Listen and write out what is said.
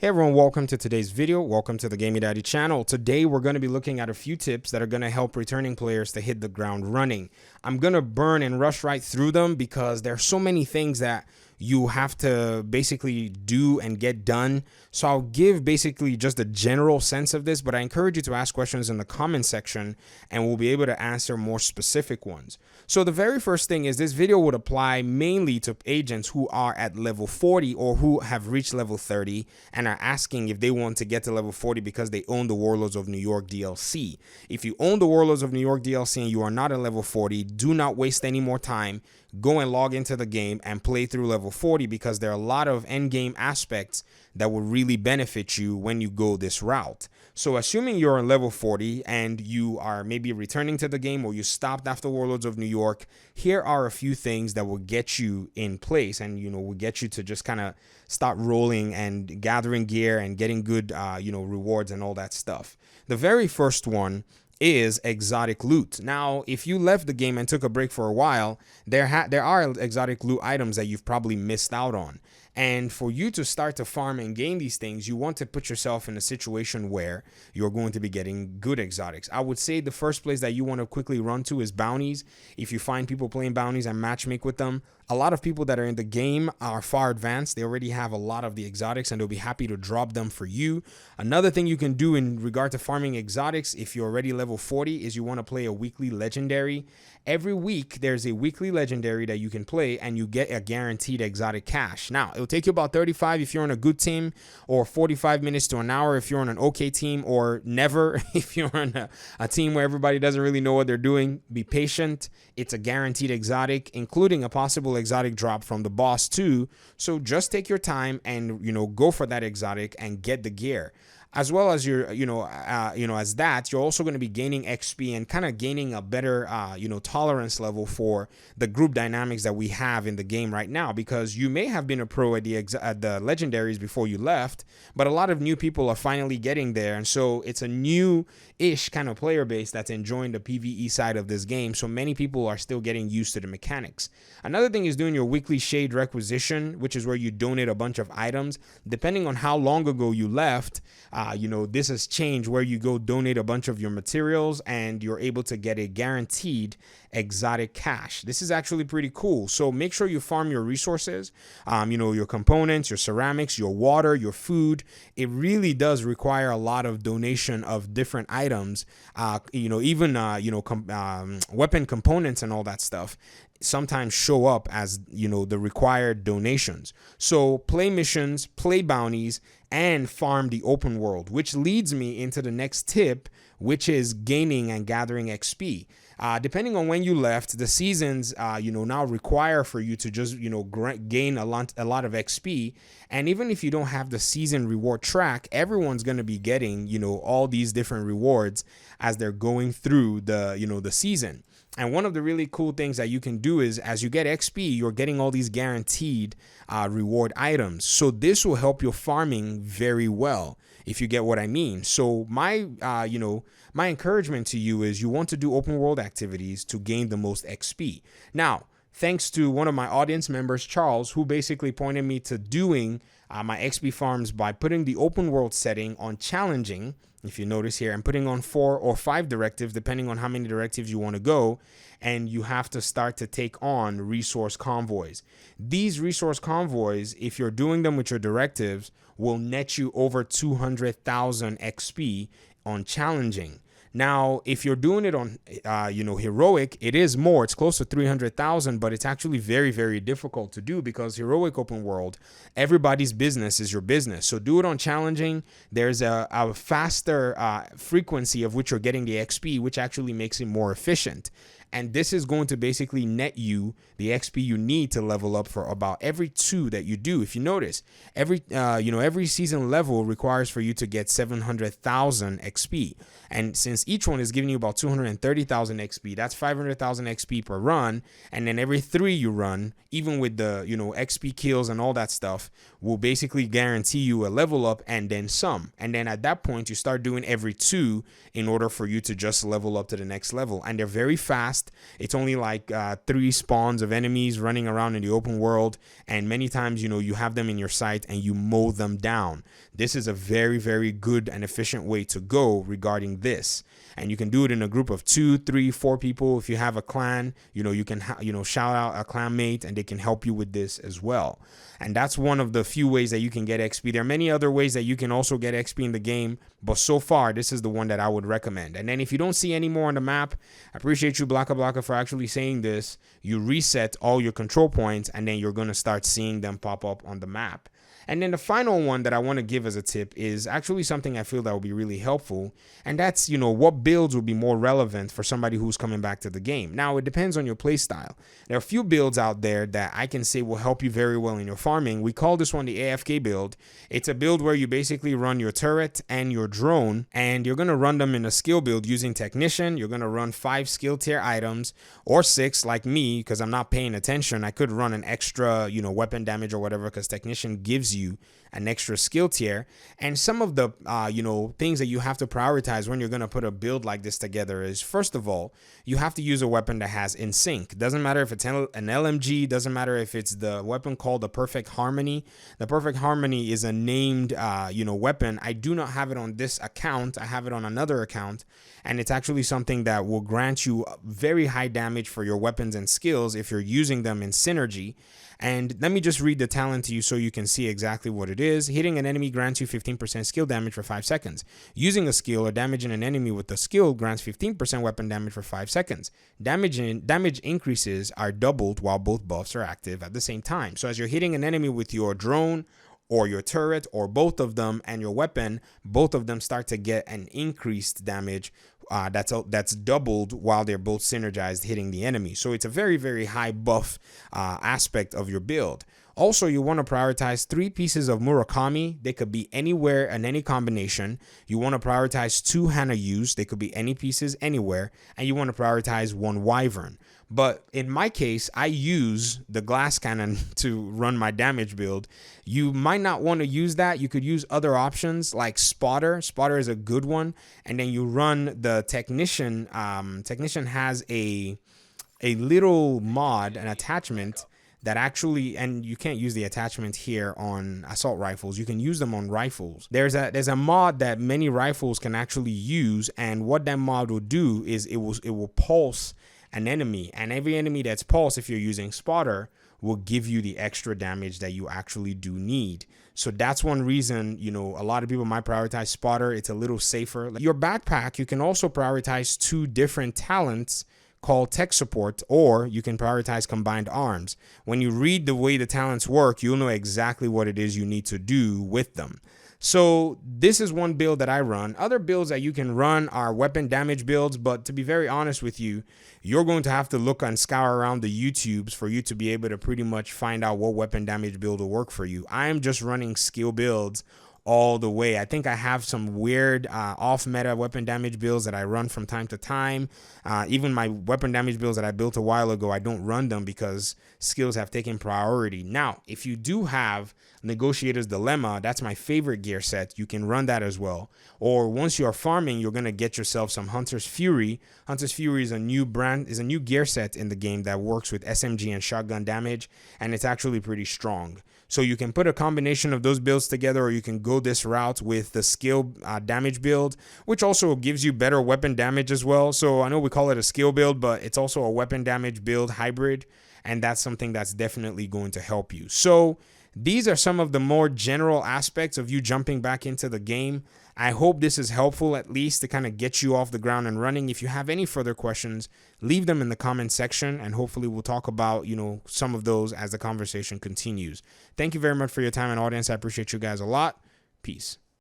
Hey everyone, welcome to today's video. Welcome to the Gaming Daddy channel. Today we're going to be looking at a few tips that are going to help returning players to hit the ground running. I'm going to burn and rush right through them because there's so many things that you have to basically do and get done. So I'll give basically just a general sense of this, but I encourage you to ask questions in the comment section and we'll be able to answer more specific ones. So the very first thing is this video would apply mainly to agents who are at level 40 or who have reached level 30 and are asking if they want to get to level 40 because they own the Warlords of New York DLC. If you own the Warlords of New York DLC and you are not at level 40, do not waste any more time. Go and log into the game and play through level 40 because there are a lot of end game aspects that will really benefit you when you go this route. So assuming you're on level 40 and you are maybe returning to the game or you stopped after Warlords of New York, here are a few things that will get you in place and, will get you to just kind of start rolling and gathering gear and getting good, rewards and all that stuff. The very first one is exotic loot. Now, if you left the game and took a break for a while, there are exotic loot items that you've probably missed out on. And for you to start to farm and gain these things, you want to put yourself in a situation where you're going to be getting good exotics. I would say the first place that you want to quickly run to is bounties. If you find people playing bounties and matchmake with them, a lot of people that are in the game are far advanced. They already have a lot of the exotics and they'll be happy to drop them for you. Another thing you can do in regard to farming exotics, if you're already level 40, is you want to play a weekly legendary. Every week, there's a weekly legendary that you can play and you get a guaranteed exotic cash. Now, it'll take you about 35 if you're on a good team, or 45 minutes to an hour if you're on an okay team, or never if you're on a team where everybody doesn't really know what they're doing. Be patient. It's a guaranteed exotic, including a possible exotic drop from the boss too. So just take your time and, go for that exotic and get the gear. As well as as that, you're also going to be gaining XP and kind of gaining a better, tolerance level for the group dynamics that we have in the game right now. Because you may have been a pro at the legendaries before you left, but a lot of new people are finally getting there, and so it's a new-ish kind of player base that's enjoying the PvE side of this game. So many people are still getting used to the mechanics. Another thing is doing your weekly shade requisition, which is where you donate a bunch of items. Depending on how long ago you left, this has changed where you go donate a bunch of your materials and you're able to get a guaranteed exotic cash. This is actually pretty cool. So make sure you farm your resources, your components, your ceramics, your water, your food. It really does require a lot of donation of different items, weapon components and all that stuff sometimes show up as the required donations. So play missions, play bounties, and farm the open world, which leads me into the next tip, which is gaining and gathering XP. Depending on when you left, the seasons now require for you to just gain a lot of XP. And even if you don't have the season reward track, everyone's going to be getting all these different rewards as they're going through the season. And one of the really cool things that you can do is as you get XP, you're getting all these guaranteed reward items. So this will help your farming very well, if you get what I mean. So my encouragement to you is you want to do open world activities to gain the most XP. Now, thanks to one of my audience members, Charles, who basically pointed me to doing my XP farms by putting the open world setting on challenging, if you notice here, I'm putting on 4 or 5 directives, depending on how many directives you want to go, and you have to start to take on resource convoys. These resource convoys, if you're doing them with your directives, will net you over 200,000 XP on challenging. Now, if you're doing it on, heroic, it is more. It's close to 300,000, but it's actually very, very difficult to do because heroic open world, everybody's business is your business. So do it on challenging. There's a faster frequency of which you're getting the XP, which actually makes it more efficient. And this is going to basically net you the XP you need to level up for about every 2 that you do. If you notice, every season level requires for you to get 700,000 XP. And since each one is giving you about 230,000 XP, that's 500,000 XP per run. And then every 3 you run, even with the, XP kills and all that stuff, will basically guarantee you a level up and then some. And then at that point, you start doing every 2 in order for you to just level up to the next level. And they're very fast. It's only like 3 spawns of enemies running around in the open world, and many times you have them in your sight and you mow them down. this is a very, very good and efficient way to go regarding this. And you can do it in a group of 2, 3, 4 people. If you have a clan, you can shout out a clan mate and they can help you with this as well. And that's one of the few ways that you can get XP. There are many other ways that you can also get XP in the game, but so far this is the one that I would recommend. And then if you don't see any more on the map, I appreciate you, Blocka Blocka, for actually saying this. You reset all your control points and then you're going to start seeing them pop up on the map. And then the final one that I want to give as a tip is actually something I feel that will be really helpful. And that's, what builds will be more relevant for somebody who's coming back to the game. Now, it depends on your play style. There are a few builds out there that I can say will help you very well in your farming. We call this one the AFK build. It's a build where you basically run your turret and your drone, and you're going to run them in a skill build using Technician. You're going to run 5 skill tier items or 6 like me, because I'm not paying attention. I could run an extra, weapon damage or whatever, because Technician gives you an extra skill tier. And some of the things that you have to prioritize when you're going to put a build like this together is, first of all, you have to use a weapon that has in sync. Doesn't matter if it's an LMG, doesn't matter if it's the weapon called the Perfect Harmony. The Perfect Harmony is a named weapon. I do not have it on this account. I have it on another account, and it's actually something that will grant you very high damage for your weapons and skills if you're using them in synergy. And let me just read the talent to you so you can see exactly what it is. Hitting an enemy grants you 15% skill damage for 5 seconds. Using a skill or damaging an enemy with the skill grants 15% weapon damage for 5 seconds. Damage increases are doubled while both buffs are active at the same time. So as you're hitting an enemy with your drone or your turret or both of them and your weapon, both of them start to get an increased damage that's doubled while they're both synergized hitting the enemy. So it's a very, very high buff aspect of your build. Also, you want to prioritize 3 pieces of Murakami. They could be anywhere in any combination. You want to prioritize 2 Hanayus. They could be any pieces anywhere. And you want to prioritize 1 Wyvern. But in my case, I use the glass cannon to run my damage build. You might not want to use that. You could use other options like Spotter. Spotter is a good one. And then you run the Technician. Technician has a little mod, an attachment that actually, and you can't use the attachment here on assault rifles. You can use them on rifles. There's a mod that many rifles can actually use, and what that mod will do is it will pulse an enemy, and every enemy that's pulsed, if you're using Spotter, will give you the extra damage that you actually do need. So that's one reason, a lot of people might prioritize Spotter. It's a little safer. Your backpack, you can also prioritize 2 different talents called tech support, or you can prioritize combined arms. When you read the way the talents work, you'll know exactly what it is you need to do with them. So this is one build that I run. Other builds that you can run are weapon damage builds, but to be very honest with you, you're going to have to look and scour around the YouTubes for you to be able to pretty much find out what weapon damage build will work for you. I am just running skill builds all the way. I think I have some weird off-meta weapon damage builds that I run from time to time. Even my weapon damage builds that I built a while ago, I don't run them because skills have taken priority. Now, if you do have Negotiator's Dilemma, that's my favorite gear set. You can run that as well. Or once you are farming, you're going to get yourself some Hunter's Fury. Hunter's Fury is a new gear set in the game that works with SMG and shotgun damage, and it's actually pretty strong. So you can put a combination of those builds together, or you can go this route with the skill damage build, which also gives you better weapon damage as well. So I know we call it a skill build, but it's also a weapon damage build hybrid, and that's something that's definitely going to help you. So these are some of the more general aspects of you jumping back into the game. I hope this is helpful, at least to kind of get you off the ground and running. If you have any further questions, leave them in the comment section, and hopefully we'll talk about, some of those as the conversation continues. Thank you very much for your time and audience. I appreciate you guys a lot. Peace.